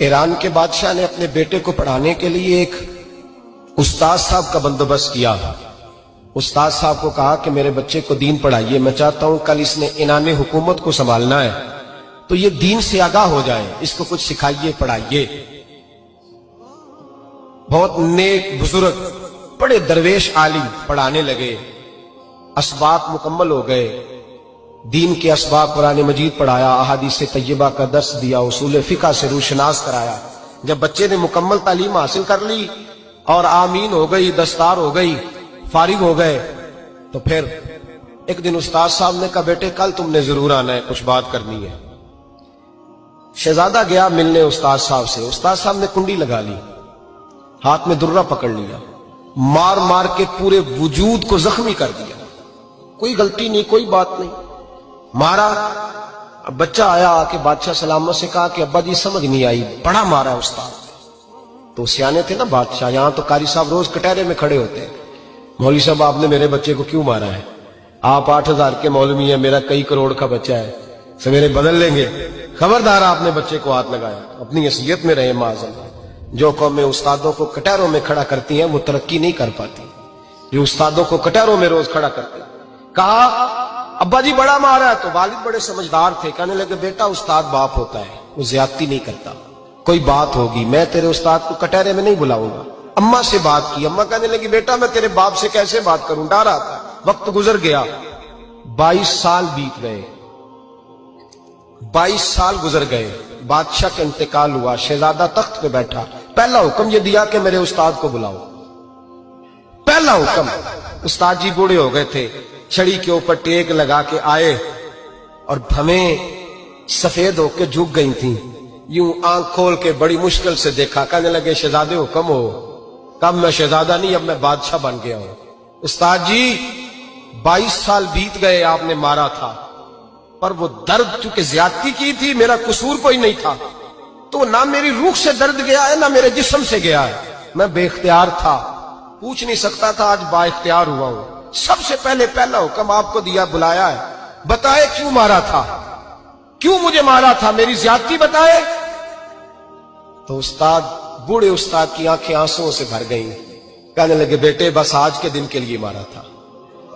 Iran के बादशाह ने अपने बेटे को पढ़ाने के लिए एक उस्ताद साहब का बंदोबस्त किया। उस्ताद साहब को कहा कि मेरे बच्चे को दीन पढ़ाइए, मैं चाहता हूं कल इसने इनाने हुकूमत को संभालना है तो ये दीन से आगाह हो जाए, इसको कुछ सिखाइए, पढ़ाइए। बहुत नेक बुजुर्ग बड़े दरवेश आलिम पढ़ाने लगे, असबाब मुकम्मल हो गए, दीन के असबाब कुरान मजीद पढ़ाया, अहादीस तैयबा का दर्स दिया, उसूल फिक़ह से रूशनास कराया। जब बच्चे ने मुकम्मल तालीम हासिल कर ली और आमीन हो गई, दस्तार हो गई, फारिग हो गए, तो फिर एक दिन उस्ताद साहब ने कहा बेटे कल तुमने जरूर आना है, कुछ बात करनी है। शहजादा गया मिलने उस्ताद साहब से। उस्ताद साहब ने कुंडी लगा ली, हाथ में दुर्रा पकड़ लिया, मार मार के पूरे वजूद को जख्मी कर दिया। कोई गलती नहीं, कोई बात नहीं, मारा। अब बच्चा आया, आके बादशाह सलामत से कहा कि अब्बा जी समझ नहीं आई, बड़ा मारा उस्ताद। तो सियाने थे ना बादशाह, यहां तो कारी साहब रोज कटहरे में खड़े होते हैं, मौलवी साहब आपने मेरे बच्चे को क्यों मारा है? आप 8,000 के मौलवी हैं, मेरा कई करोड़ का बच्चा है, सवेरे बदल लेंगे। खबरदार आपने बच्चे को हाथ लगाया, अपनी हैसियत में रहे माज़अल्लाह। जो कौमें उस्तादों को कटहरों में खड़ा करती हैं वो तरक्की नहीं कर पाती। जो उस्तादों को कटहरों में रोज खड़ा करते, कहा अब्बा जी बड़ा मारा है। तो वालिद बड़े समझदार थे, कहने लगे बेटा उस्ताद बाप होता है, वो ज्यादती नहीं करता, कोई बात होगी, मैं तेरे उस्ताद को कटहरे में नहीं बुलाऊंगा। अम्मा से बात की, अम्मा कहने लगी बेटा मैं तेरे बाप से कैसे बात करूं, डर आता। वक्त गुजर गया, 22 साल बीत गए, 22 साल गुजर गए, बादशाह का इंतकाल हुआ, शहजादा तख्त पे बैठा। पहला हुक्म ये दिया कि मेरे उस्ताद को बुलाओ, पहला हुक्म। उस्ताद जी बूढ़े हो गए थे, छड़ी के ऊपर टेक लगा के आए और भवें सफेद होके झुक गई थी। यूं आंख खोल के बड़ी मुश्किल से देखा, कहने लगे शहजादे हुक्म हो। कब मैं शहजादा नहीं, अब मैं बादशाह बन गया हूं। उस्ताद जी 22 साल बीत गए, आपने मारा था, पर वो दर्द चूंकि ज्यादती की थी, मेरा कसूर कोई नहीं था, तो ना मेरी रूह से दर्द गया है ना मेरे जिस्म से गया है, मैं बेख्तियार था, पूछ नहीं सकता था, आज बाइख्तियार हुआ हूं। सबसे पहले पहला हुक्म आपको दिया, बुलाया है, बताए क्यों मारा था, क्यों मुझे मारा था, मेरी ज्यादती बताए। तो उस्ताद, बूढ़े उस्ताद की आंखें आंसुओं से भर गईं, कहने लगे बेटे बस आज के दिन के लिए मारा था,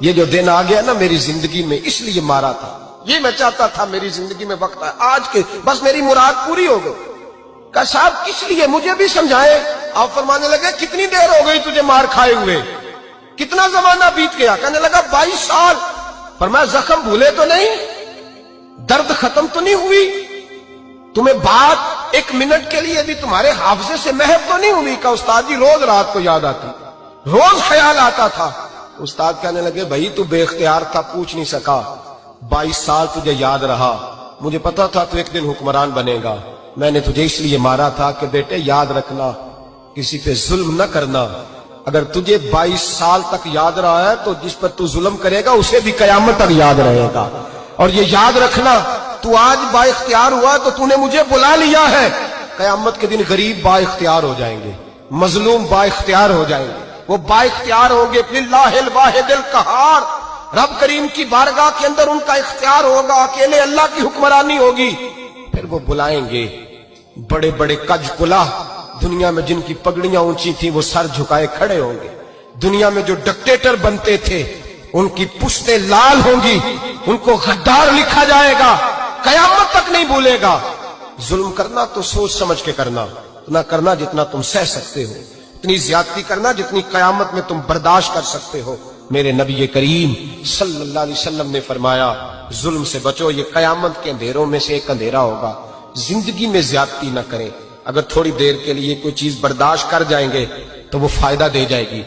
ये जो दिन आ गया ना मेरी जिंदगी में, इसलिए मारा था, ये मैं चाहता था मेरी जिंदगी में वक्त है आज के, बस मेरी मुराद पूरी हो गई। कहा साहब किस लिए, मुझे भी समझाए। आप फरमाने लगे कितनी देर हो गई तुझे मार खाए हुए, कितना जमाना बीत गया? कहने लगा 22 साल। फरमाया जख्म भूले तो नहीं, दर्द खत्म तो नहीं हुई, तुम्हें बात एक मिनट के लिए भी तुम्हारे हाफजे से महव तो नहीं हुई? का उस्ताद जी रोज रात को याद आती, रोज ख्याल आता था। उस्ताद कहने लगे भाई तू बेख्तियार था, पूछ नहीं सका, 22 साल तुझे याद रहा, मुझे पता था तू एक दिन हुक्मरान बनेगा, मैंने तुझे इसलिए मारा था कि बेटे याद रखना, किसी पे जुल्म न करना। अगर तुझे 22 साल तक याद रहा है तो जिस पर तू जुल्म करेगा उसे भी कयामत तक याद रहेगा। और ये याद रखना, तू आज बाइख्तियार हुआ तो तूने मुझे बुला लिया है, कयामत के दिन गरीब बाइख्तियार हो जाएंगे, मजलूम बाइख्तियार हो जाएंगे, वो बाइख्तियार होंगे लिल्लाहिल वाहिदिल कहार, रब करीम की बारगाह के अंदर उनका इख्तियार होगा, अकेले अल्लाह की हुक्मरानी होगी। फिर वो बुलाएंगे बड़े बड़े कज कुला, दुनिया में जिनकी पगड़ियां ऊंची थी वो सर झुकाए खड़े होंगे, दुनिया में जो डिक्टेटर बनते थे उनकी पुश्तें लाल होंगी, उनको गद्दार लिखा जाएगा, कयामत तक नहीं भूलेगा। जुल्म करना तो सोच समझ के करना, उतना करना जितना तुम सह सकते हो, उतनी ज्यादती करना जितनी कयामत में तुम बर्दाश्त कर सकते हो। मेरे नबी करीम सल्लल्लाहु अलैहि वसल्लम ने फरमाया जुल्म से बचो, ये कयामत के अंधेरों में से एक अंधेरा होगा। जिंदगी में ज्यादती न करें, अगर थोड़ी देर के लिए कोई चीज बर्दाश्त कर जाएंगे तो वो फायदा दे जाएगी,